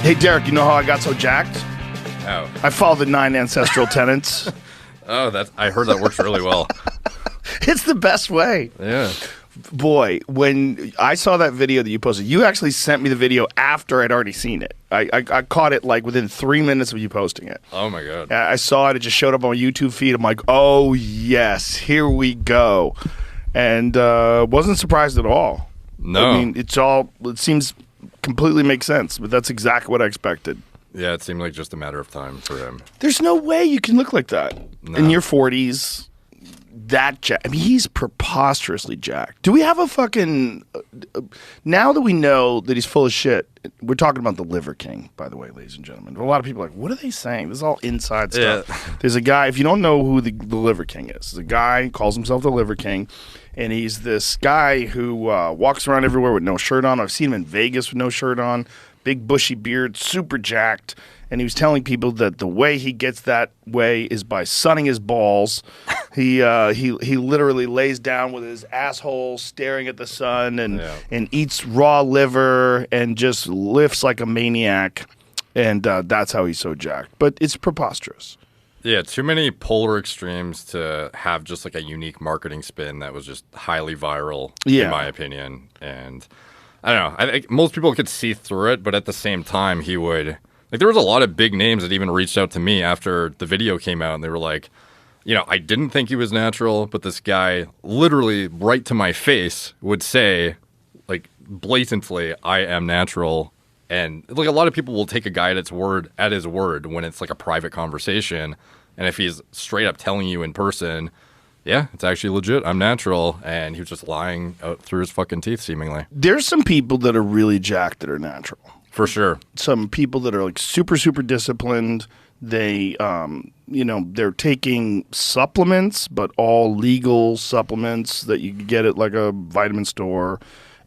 Hey, Derek, you know how I got so jacked? Oh. I followed the 9 ancestral tenets. Oh, I heard that works really well. It's the best way. Yeah. Boy, when I saw that video that you posted, you actually sent me the video after I'd already seen it. I caught it like within 3 minutes of you posting it. Oh, my God. I saw it. It just showed up on my YouTube feed. I'm like, oh, yes, here we go. And wasn't surprised at all. No. I mean, it seems completely makes sense, but that's exactly what I expected. Yeah, it seemed like just a matter of time for him. There's no way you can look like that in your 40s. That jacked. I mean, he's preposterously jacked. Do we have a fucking... now that we know that he's full of shit, we're talking about the Liver King, by the way, ladies and gentlemen. A lot of people are like, what are they saying? This is all inside stuff. Yeah. There's a guy, if you don't know who the Liver King is, the guy calls himself the Liver King, and he's this guy who walks around everywhere with no shirt on. I've seen him in Vegas with no shirt on, big bushy beard, super jacked. And he was telling people that the way he gets that way is by sunning his balls. He literally lays down with his asshole staring at the sun and eats raw liver and just lifts like a maniac. And that's how he's so jacked. But it's preposterous. Yeah, too many polar extremes to have just like a unique marketing spin that was just highly viral, in my opinion. And I don't know. I think most people could see through it, but at the same time, he would... Like, there was a lot of big names that even reached out to me after the video came out, and they were like, I didn't think he was natural, but this guy literally right to my face would say, like, blatantly, I am natural. And, like, a lot of people will take a guy at his word when it's, like, a private conversation. And if he's straight up telling you in person, yeah, it's actually legit, I'm natural, and he was just lying out through his fucking teeth, seemingly. There's some people that are really jacked that are natural. For sure. Some people that are like super, super disciplined. They, they're taking supplements, but all legal supplements that you can get at like a vitamin store.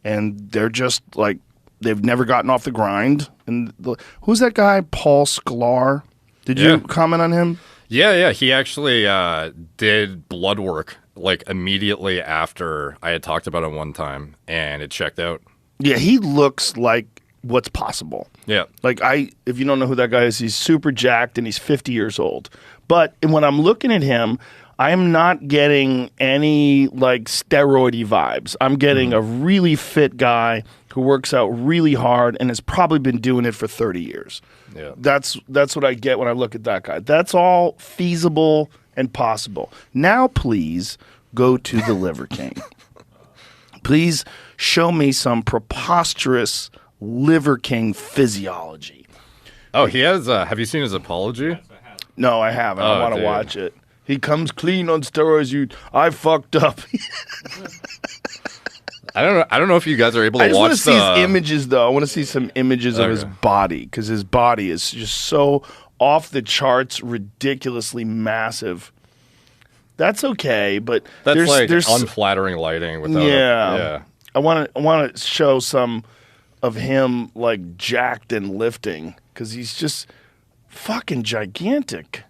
And they're just like, they've never gotten off the grind. And who's that guy? Paul Sklar. Did you comment on him? Yeah. He actually did blood work like immediately after I had talked about it one time, and it checked out. Yeah, he looks like what's possible. Yeah. Like if you don't know who that guy is, he's super jacked and he's 50 years old. But when I'm looking at him, I am not getting any like steroidy vibes. I'm getting a really fit guy who works out really hard and has probably been doing it for 30 years. Yeah. That's what I get when I look at that guy. That's all feasible and possible. Now please go to the Liver King. Please show me some preposterous Liver King physiology. Oh, he has. Have you seen his apology? No, I haven't. I want to watch it. He comes clean on steroids. I fucked up. I don't know if you guys are able to watch. I just want to see his images, though. I want to see some images of his body, because his body is just so off the charts, ridiculously massive. That's okay, but there's unflattering lighting. Without I want to show some of him like jacked and lifting, because he's just fucking gigantic.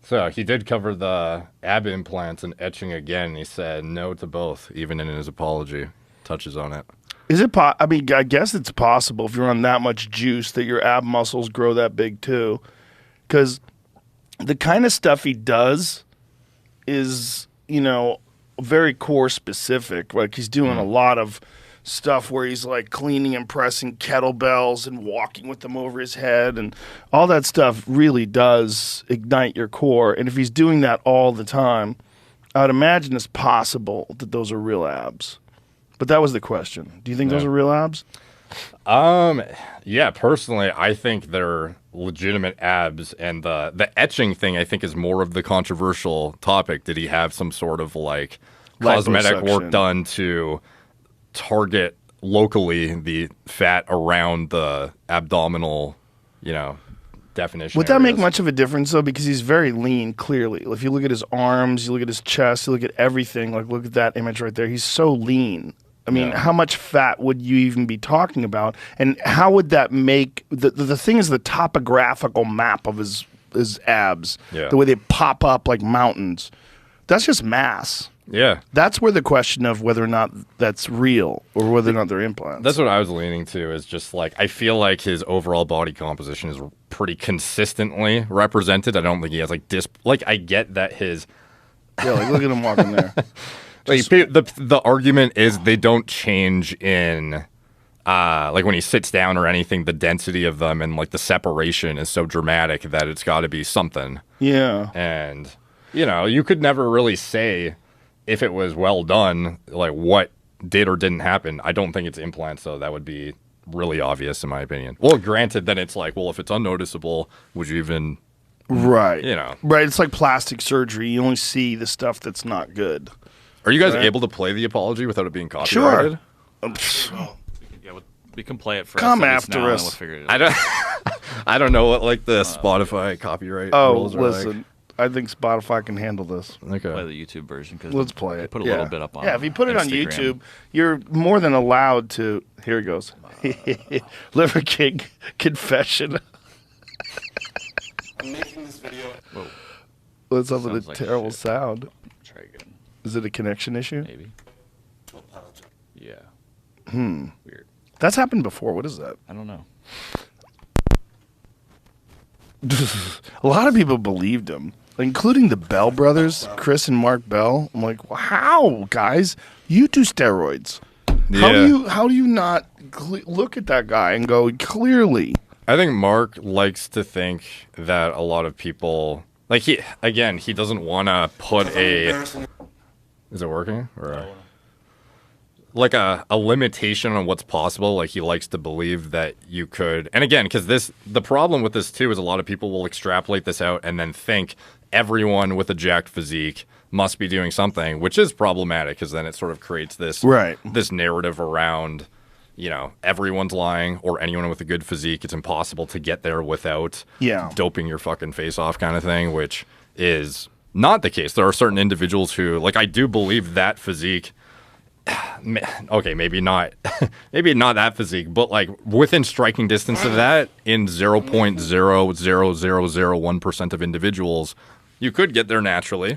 So he did cover the ab implants and etching again. He said no to both, even in his apology. Touches on it. Is it? I mean, I guess it's possible if you're on that much juice that your ab muscles grow that big too, because the kind of stuff he does is, very core specific. Like he's doing a lot of stuff where he's like cleaning and pressing kettlebells and walking with them over his head, and all that stuff really does ignite your core. And if he's doing that all the time, I would imagine it's possible that those are real abs. But that was the question. Do you think those are real abs? Yeah, personally, I think they're legitimate abs, and the etching thing I think is more of the controversial topic. Did he have some sort of like cosmetic work done to target locally the fat around the abdominal, definition? Would that make much of a difference, though? Because he's very lean, clearly. If you look at his arms, you look at his chest, you look at everything, like look at that image right there. He's so lean. I mean, how much fat would you even be talking about? And how would that make... The thing is the topographical map of his abs, the way they pop up like mountains. That's just mass. Yeah. That's where the question of whether or not that's real or whether or not they're implants. That's what I was leaning to, is just like, I feel like his overall body composition is pretty consistently represented. I don't think he has like I get that his... Yeah, like look at him walking there. Like, the argument is they don't change in... like when he sits down or anything, the density of them and like the separation is so dramatic that it's got to be something. Yeah. And, you know, you could never really say if it was well done, like what did or didn't happen. I don't think it's implants, though. That would be really obvious in my opinion. Well, granted, then it's like, well, if it's unnoticeable, would you even... Right. You know. Right. It's like plastic surgery. You only see the stuff that's not good. Are you guys able to play the apology without it being copyrighted? Sure. We can play it for Come us after now, us. And we'll figure it out. I don't know what like the Spotify copyright rules are listen. like. I think Spotify can handle this. Okay. Play the YouTube version. Let's play it. Put a little bit up on. Yeah, if you put it on Instagram. YouTube, you're more than allowed to. Here it goes. Liver King confession. I'm making this video. Whoa. What's up with Sounds the like terrible shit. sound? Try again. Is it a connection issue? Maybe. Yeah. Weird. That's happened before. What is that? I don't know. A lot of people believed him, including the Bell brothers, Chris and Mark Bell. I'm like, wow, guys, you do steroids. Yeah. How do you not look at that guy and go, clearly? I think Mark likes to think that a lot of people like he doesn't want to put a. Is it working or? Like a limitation on what's possible. Like he likes to believe that you could, and again, because the problem with this too is a lot of people will extrapolate this out and then think everyone with a jacked physique must be doing something, which is problematic because then it sort of creates this narrative around, you know, everyone's lying or anyone with a good physique. It's impossible to get there without doping your fucking face off kind of thing, which is not the case. There are certain individuals who, like, I do believe that physique. Okay, maybe not that physique, but like within striking distance of that, in 0.00001% of individuals, you could get there naturally.